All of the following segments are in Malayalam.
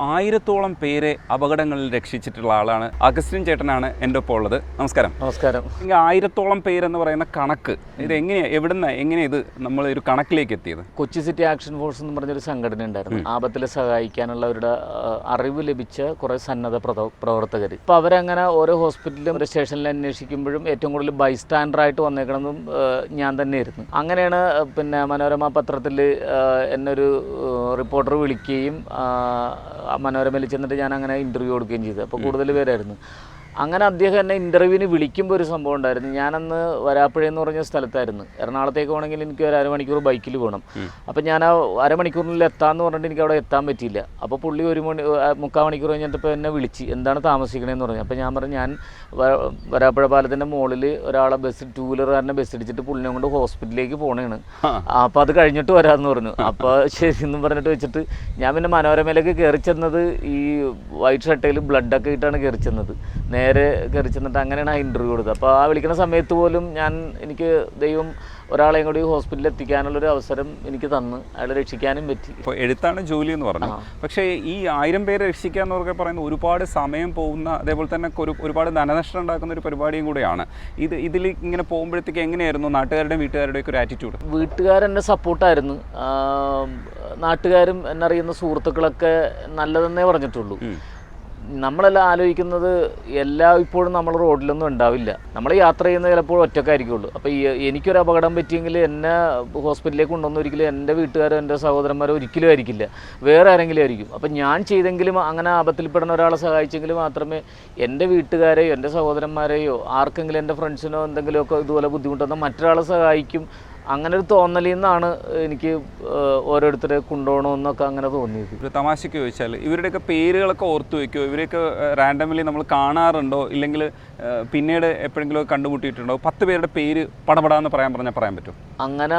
1000-ഓളം പേരെ അപകടങ്ങളിൽ രക്ഷിച്ചിട്ടുള്ള ആളാണ് അഗസ്റ്റിൻ ചേട്ടനാണ് എൻ്റെ ഒപ്പം ഉള്ളത്. നമസ്കാരം. നമസ്കാരം. 1000-ഓളം പേരെന്ന് പറയുന്ന കണക്ക് ഇത് എങ്ങനെയാണ് ഇത് നമ്മൾ ഒരു കണക്കിലേക്ക് എത്തിയത്? കൊച്ചി സിറ്റി ആക്ഷൻ ഫോഴ്സ് എന്ന് പറഞ്ഞൊരു സംഘടന ഉണ്ടായിരുന്നു. ആപത്തിൽ സഹായിക്കാനുള്ളവരുടെ അറിവ് ലഭിച്ച കുറേ സന്നദ്ധ പ്രവർത്തകർ. അപ്പോൾ അവരങ്ങനെ ഓരോ ഹോസ്പിറ്റലിലും ഒരു സ്റ്റേഷനിൽ അന്വേഷിക്കുമ്പോഴും ഏറ്റവും കൂടുതൽ ബൈസ്റ്റാൻഡറായിട്ട് വന്നേക്കണമെന്നും ഞാൻ തന്നെയായിരുന്നു. അങ്ങനെയാണ് മനോരമ പത്രത്തിൽ എന്നൊരു റിപ്പോർട്ടർ വിളിക്കുകയും മനോരമയിൽ ചെന്നിട്ട് ഞാൻ അങ്ങനെ ഇൻ്റർവ്യൂ കൊടുക്കുകയും ചെയ്തു. അപ്പോൾ കൂടുതൽ പേരായിരുന്നു. അങ്ങനെ അദ്ദേഹം എന്നെ ഇൻ്റർവ്യൂവിന് വിളിക്കുമ്പോൾ ഒരു സംഭവം ഉണ്ടായിരുന്നു. ഞാനന്ന് വരാപ്പുഴ എന്ന് പറഞ്ഞ സ്ഥലത്തായിരുന്നു. എറണാകുളത്തേക്ക് പോകണമെങ്കിൽ എനിക്ക് ഒരു അരമണിക്കൂർ ബൈക്കിൽ പോകണം. അപ്പോൾ ഞാൻ ആ അരമണിക്കൂറിനുള്ളിൽ എത്താമെന്ന് പറഞ്ഞിട്ട് എനിക്ക് അവിടെ എത്താൻ പറ്റിയില്ല. അപ്പോൾ പുള്ളി 3/4 മണിക്കൂർ കഴിഞ്ഞിട്ടപ്പോൾ എന്നെ വിളിച്ച് എന്താണ് താമസിക്കണമെന്ന് പറഞ്ഞു. അപ്പോൾ ഞാൻ പറഞ്ഞു ഞാൻ വരാപ്പുഴ പാലത്തിൻ്റെ മുകളിൽ ഒരാളെ ബസ് 2 വീലറുകാരനെ ബസ് ഇടിച്ചിട്ട് പുള്ളിനെ കൊണ്ട് ഹോസ്പിറ്റലിലേക്ക് പോകണേണ്. അപ്പോൾ അത് കഴിഞ്ഞിട്ട് വരാമെന്ന് പറഞ്ഞു. അപ്പോൾ ശരി എന്നും പറഞ്ഞിട്ട് വെച്ചിട്ട് ഞാൻ പിന്നെ മനോരമയിലേക്ക് കയറി ചെന്നത് ഈ വൈറ്റ് ഷർട്ടയിൽ ബ്ലഡൊക്കെ ഇട്ടാണ് കയറി ചെന്നത്. നേരെ കയറി ചെന്നിട്ട് അങ്ങനെയാണ് ആ ഇൻ്റർവ്യൂ കൊടുത്തത്. അപ്പോൾ ആ വിളിക്കുന്ന സമയത്ത് പോലും എനിക്ക് ദൈവം ഒരാളെയും കൂടി ഹോസ്പിറ്റലിൽ എത്തിക്കാനുള്ളൊരു അവസരം എനിക്ക് തന്ന് അയാളെ രക്ഷിക്കാനും പറ്റി. ഇപ്പോൾ എഴുത്താണ് ജോലി എന്ന് പറഞ്ഞു. പക്ഷേ ഈ 1000 പേരെ രക്ഷിക്കുക എന്നൊക്കെ പറയുന്നത് ഒരുപാട് സമയം പോകുന്ന, അതേപോലെ തന്നെ ഒരുപാട് ധനനഷ്ടം ഉണ്ടാക്കുന്ന ഒരു പരിപാടിയും കൂടെയാണ്. ഇതിൽ ഇങ്ങനെ പോകുമ്പോഴത്തേക്ക് എങ്ങനെയായിരുന്നു നാട്ടുകാരുടെയും വീട്ടുകാരുടെയൊക്കെ ഒരു ആറ്റിറ്റ്യൂഡ്? വീട്ടുകാരെന്നെ സപ്പോർട്ടായിരുന്നു. നാട്ടുകാരും എന്നറിയുന്ന സുഹൃത്തുക്കളൊക്കെ നല്ലതെന്നേ പറഞ്ഞിട്ടുള്ളൂ. നമ്മളെല്ലാം ആലോചിക്കുന്നത് ഇപ്പോഴും നമ്മൾ റോഡിലൊന്നും ഉണ്ടാവില്ല. നമ്മൾ യാത്ര ചെയ്യുന്നത് ചിലപ്പോൾ ഒറ്റക്കായിരിക്കുള്ളൂ. അപ്പോൾ എനിക്കൊരു അപകടം പറ്റിയെങ്കിൽ എന്നെ ഹോസ്പിറ്റലിലേക്ക് കൊണ്ടുവന്ന ഒരിക്കലും എൻ്റെ വീട്ടുകാരോ എൻ്റെ സഹോദരന്മാരോ ഒരിക്കലും ആയിരിക്കില്ല, വേറെ ആരെങ്കിലും ആയിരിക്കും. അപ്പം ഞാൻ ചെയ്തെങ്കിലും അങ്ങനെ ആപത്തിൽപ്പെടുന്ന ഒരാളെ സഹായിച്ചെങ്കിൽ മാത്രമേ എൻ്റെ വീട്ടുകാരെയോ എൻ്റെ സഹോദരന്മാരെയോ ആർക്കെങ്കിലും എൻ്റെ ഫ്രണ്ട്സിനോ എന്തെങ്കിലുമൊക്കെ ഇതുപോലെ ബുദ്ധിമുട്ടുന്ന മറ്റൊരാളെ സഹായിക്കും. അങ്ങനെ ഒരു തോന്നലിൽ നിന്നാണ് എനിക്ക് ഓരോരുത്തരെ കൊണ്ടുപോകണമെന്നൊക്കെ അങ്ങനെ തോന്നിയത്. ഒരു തമാശയ്ക്ക് ചോദിച്ചാൽ ഇവരുടെയൊക്കെ പേരുകളൊക്കെ ഓർത്തു വയ്ക്കുമോ? ഇവരെയൊക്കെ റാൻഡംലി നമ്മൾ കാണാറുണ്ടോ? ഇല്ലെങ്കിൽ പിന്നീട് എപ്പോഴെങ്കിലും കണ്ടുമുട്ടിയിട്ടുണ്ടോ? 10 പേരുടെ പേര് പടപടാന്ന് പറയാൻ പറ്റും? അങ്ങനെ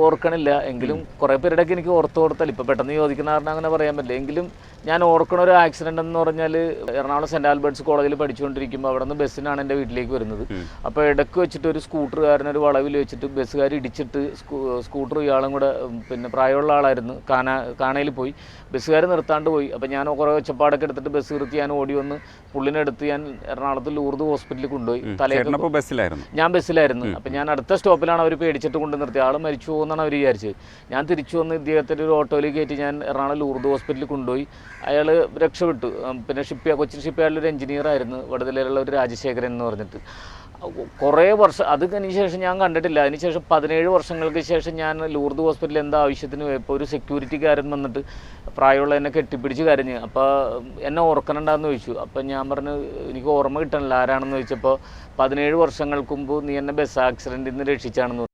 ഓർക്കണില്ല. എങ്കിലും കുറേ പേരുടെയൊക്കെ എനിക്ക് ഓർത്താൽ ഇപ്പോൾ പെട്ടെന്ന് ചോദിക്കുന്ന കാരണം അങ്ങനെ പറയാൻ പറ്റില്ല. എങ്കിലും ഞാൻ ഓർക്കണ ഒരു ആക്സിഡൻ്റ് എന്ന് പറഞ്ഞാൽ എറണാകുളം സെൻറ്റ് ആൽബർട്ട്സ് കോളേജിൽ പഠിച്ചുകൊണ്ടിരിക്കുമ്പോൾ അവിടെ നിന്ന് ബസ്സിനാണ് എൻ്റെ വീട്ടിലേക്ക് വരുന്നത്. അപ്പോൾ ഇടയ്ക്ക് വെച്ചിട്ട് ഒരു സ്കൂട്ടറുകാരനൊരു വളവിൽ വെച്ചിട്ട് ബസ്സുകാർ ഇടിച്ചിട്ട് സ്കൂട്ടർ ഇയാളും കൂടെ പ്രായമുള്ള ആളായിരുന്നു, കാണയിൽ പോയി. ബസ്സുകാർ നിർത്താണ്ട് പോയി. അപ്പോൾ ഞാൻ കുറേ ഒച്ചപ്പാടൊക്കെ എടുത്തിട്ട് ബസ് നിർത്തി ഞാൻ ഓടി വന്ന് പുള്ളിനെടുത്ത് ഞാൻ എറണാകുളത്ത് ലൂർദ് ഹോസ്പിറ്റലിൽ കൊണ്ടുപോയി. ഞാൻ ബസ്സിലായിരുന്നു. അപ്പം ഞാൻ അടുത്ത സ്റ്റോപ്പിലാണ് അവർ പേടിച്ചിട്ട് കൊണ്ട് നിർത്തി. ആൾ മരിച്ചു പോകുമെന്നാണ് അവർ വിചാരിച്ചത്. ഞാൻ തിരിച്ചു വന്ന് ഇദ്ദേഹത്തിൻ്റെ ഒരു ഓട്ടോയിൽ കയറ്റി ഞാൻ എറണാകുളം ലൂർദ് ഹോസ്പിറ്റലിൽ കൊണ്ടുപോയി. അയാൾ രക്ഷപ്പെട്ടു. പിന്നെ കൊച്ചിൻ ഷിപ്പ്യാർഡിലൊരു എഞ്ചിനീയറായിരുന്നു, വടുതലയിലുള്ള ഒരു രാജശേഖരൻ എന്ന് പറഞ്ഞിട്ട്. കുറേ വർഷം അതിന് ശേഷം ഞാൻ കണ്ടിട്ടില്ല. അതിനുശേഷം 17 വർഷങ്ങൾക്ക് ശേഷം ഞാൻ ലൂർദ് ഹോസ്പിറ്റലിൽ എന്താ ആവശ്യത്തിന് പോയപ്പോൾ ഒരു സെക്യൂരിറ്റിക്കാരൻ വന്നിട്ട് പ്രായമുള്ള എന്നെ കെട്ടിപ്പിടിച്ച് കരഞ്ഞ്. അപ്പോൾ എന്നെ ഓർക്കണുണ്ടാന്ന് ചോദിച്ചു. അപ്പം ഞാൻ പറഞ്ഞു എനിക്ക് ഓർമ്മ കിട്ടണില്ല ആരാണെന്ന് ചോദിച്ചപ്പോൾ 17 വർഷങ്ങൾക്ക് മുമ്പ് നീ എന്നെ ബസ് ആക്സിഡൻറ്റിൽ നിന്ന് രക്ഷിച്ചാണെന്ന് പറഞ്ഞു.